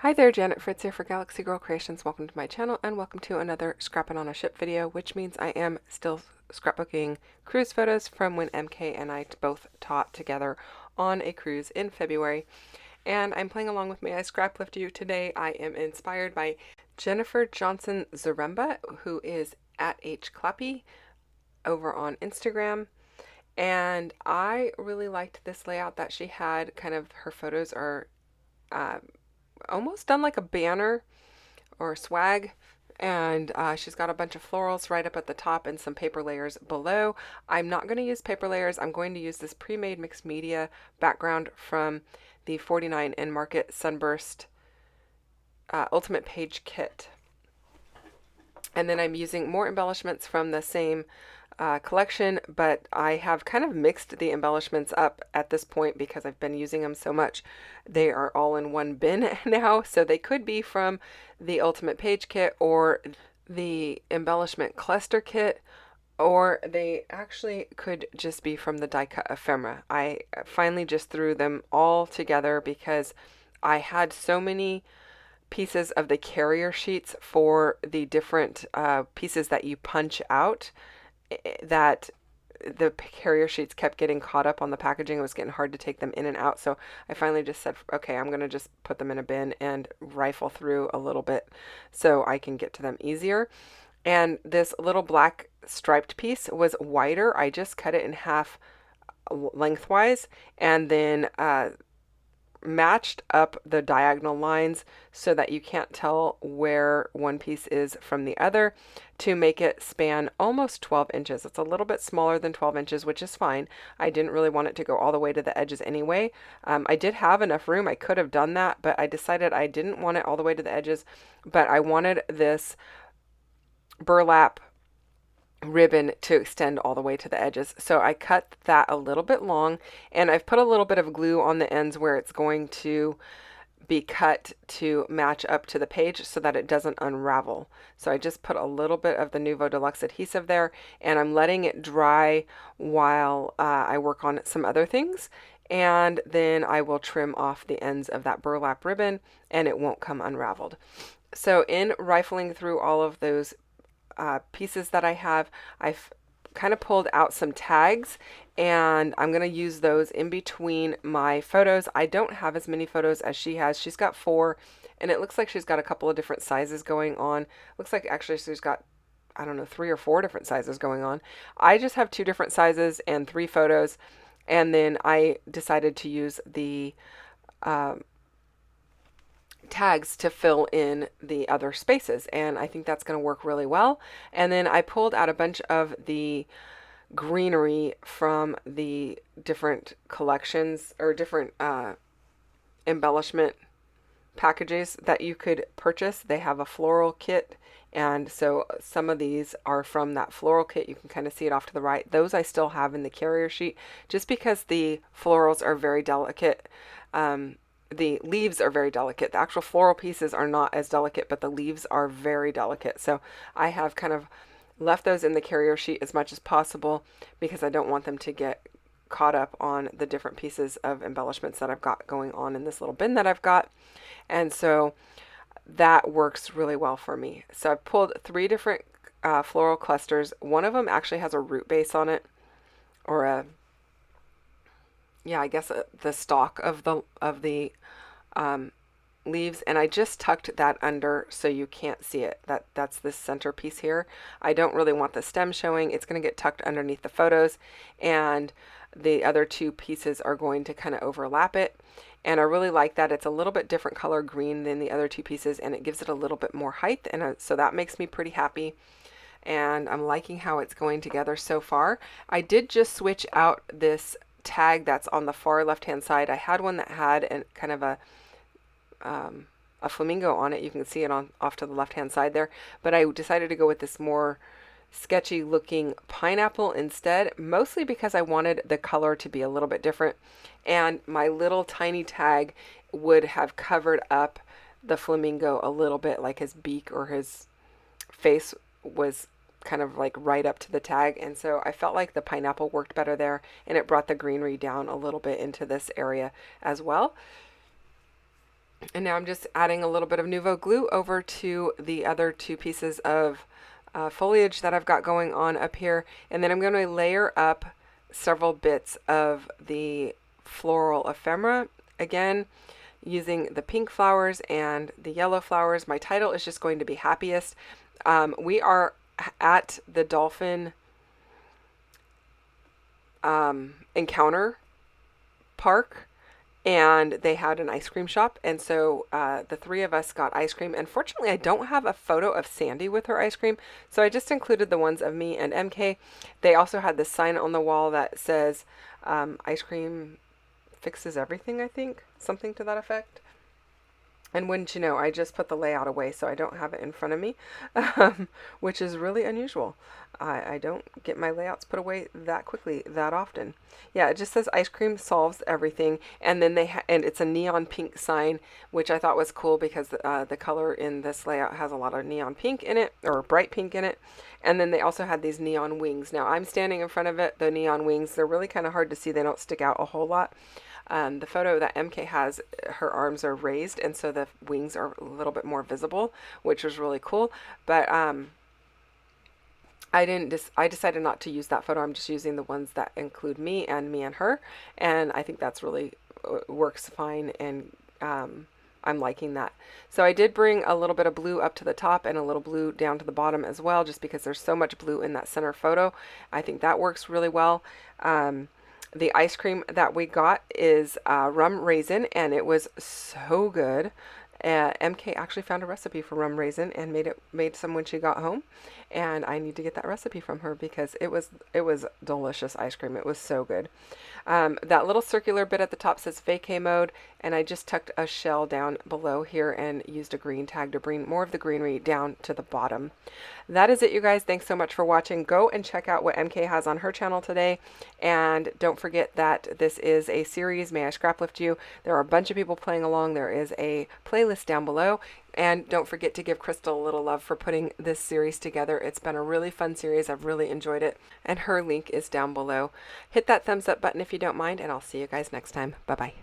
Hi there, Janet Fritz here for Galaxy Girl Creations. Welcome to my channel and welcome to another Scrapping on a Ship video, which means I am still scrapbooking cruise photos from when MK and I both taught together on a cruise in February. And I'm playing along with me, I Scraplift You. Today I am inspired by Jennifer Johnson Zaremba, who is at hclappy over on Instagram. And I really liked this layout that she had. Kind of her photos are almost done like a banner or swag, and she's got a bunch of florals right up at the top and some paper layers below. I'm not going to use paper layers. I'm going to use this pre-made mixed media background from the 49 in Market Sunburst Ultimate Page Kit. And then I'm using more embellishments from the same collection, but I have kind of mixed the embellishments up at this point because I've been using them so much. They are all in one bin now, so they could be from the Ultimate Page Kit or the Embellishment Cluster Kit, or they actually could just be from the die cut ephemera. I finally just threw them all together because I had so many pieces of the carrier sheets for the different pieces that you punch out that the carrier sheets kept getting caught up on the packaging. It was getting hard to take them in and out. So I finally just said, okay, I'm going to just put them in a bin and rifle through a little bit so I can get to them easier. And this little black striped piece was wider. I just cut it in half lengthwise and then matched up the diagonal lines so that you can't tell where one piece is from the other to make it span almost 12 inches. It's a little bit smaller than 12 inches, which is fine. I didn't really want it to go all the way to the edges anyway. I did have enough room. I could have done that, but I decided I didn't want it all the way to the edges, but I wanted this burlap ribbon to extend all the way to the edges. So I cut that a little bit long, and I've put a little bit of glue on the ends where it's going to be cut to match up to the page so that it doesn't unravel. So I just put a little bit of the Nuvo Deluxe adhesive there, and I'm letting it dry while I work on some other things. And then I will trim off the ends of that burlap ribbon and it won't come unraveled. So in rifling through all of those pieces that I have, I've kind of pulled out some tags, and I'm going to use those in between my photos. I don't have as many photos as she has. She's got 4, and it looks like she's got a couple of different sizes going on. Looks like actually she's got, I don't know, 3 or 4 different sizes going on. I just have 2 different sizes and 3 photos, and then I decided to use the tags to fill in the other spaces, and I think that's going to work really well. And then I pulled out a bunch of the greenery from the different collections or different embellishment packages that you could purchase. They have a floral kit, and so some of these are from that floral kit. You can kind of see it off to the right. Those I still have in the carrier sheet just because the florals are very delicate. The leaves are very delicate. The actual floral pieces are not as delicate, but the leaves are very delicate. So I have kind of left those in the carrier sheet as much as possible because I don't want them to get caught up on the different pieces of embellishments that I've got going on in this little bin that I've got. And so that works really well for me. So I've pulled 3 different floral clusters. One of them actually has a root base on it, or a, yeah, I guess the stalk of the leaves, and I just tucked that under so you can't see it. That's this center piece here. I don't really want the stem showing. It's going to get tucked underneath the photos, and the other 2 pieces are going to kind of overlap it. And I really like that. It's a little bit different color green than the other 2 pieces, and it gives it a little bit more height, and so that makes me pretty happy. And I'm liking how it's going together so far. I did just switch out this tag that's on the far left hand side. I had one that had a kind of a flamingo on it. You can see it on off to the left hand side there, but I decided to go with this more sketchy looking pineapple instead, mostly because I wanted the color to be a little bit different, and my little tiny tag would have covered up the flamingo a little bit, like his beak or his face was kind of like right up to the tag, and so I felt like the pineapple worked better there, and it brought the greenery down a little bit into this area as well. And now I'm just adding a little bit of Nuvo glue over to the other two pieces of foliage that I've got going on up here. And then I'm going to layer up several bits of the floral ephemera. Again, using the pink flowers and the yellow flowers. My title is just going to be Happiest. We are at the Dolphin Encounter Park, and they had an ice cream shop, and so the three of us got ice cream. And fortunately, I don't have a photo of Sandy with her ice cream, so I just included the ones of me and MK. They also had this sign on the wall that says ice cream fixes everything, I think, something to that effect. And wouldn't you know, I just put the layout away, so I don't have it in front of me, which is really unusual. I don't get my layouts put away that quickly, that often. Yeah, it just says ice cream solves everything, and then and it's a neon pink sign, which I thought was cool because the color in this layout has a lot of neon pink in it, or bright pink in it. And then they also had these neon wings. Now I'm standing in front of it, the neon wings, they're really kind of hard to see. They don't stick out a whole lot. The photo that MK has, her arms are raised, and so the wings are a little bit more visible, which was really cool. But I decided not to use that photo. I'm just using the ones that include me and her, and I think that's really works fine, and I'm liking that. So I did bring a little bit of blue up to the top and a little blue down to the bottom as well, just because there's so much blue in that center photo. I think that works really well. The ice cream that we got is rum raisin, and it was so good. MK actually found a recipe for rum raisin and made some when she got home, and I need to get that recipe from her because it was delicious ice cream. It was so good. That little circular bit at the top says vacay mode, and I just tucked a shell down below here and used a green tag to bring more of the greenery down to the bottom. That is it, you guys. Thanks so much for watching. Go and check out what MK has on her channel today, and don't forget that this is a series, May I Scraplift You. There are a bunch of people playing along. There is a playlist down below, and don't forget to give Crystal a little love for putting this series together. It's been a really fun series. I've really enjoyed it, and her link is down below. Hit that thumbs up button if you don't mind, and I'll see you guys next time. Bye-bye.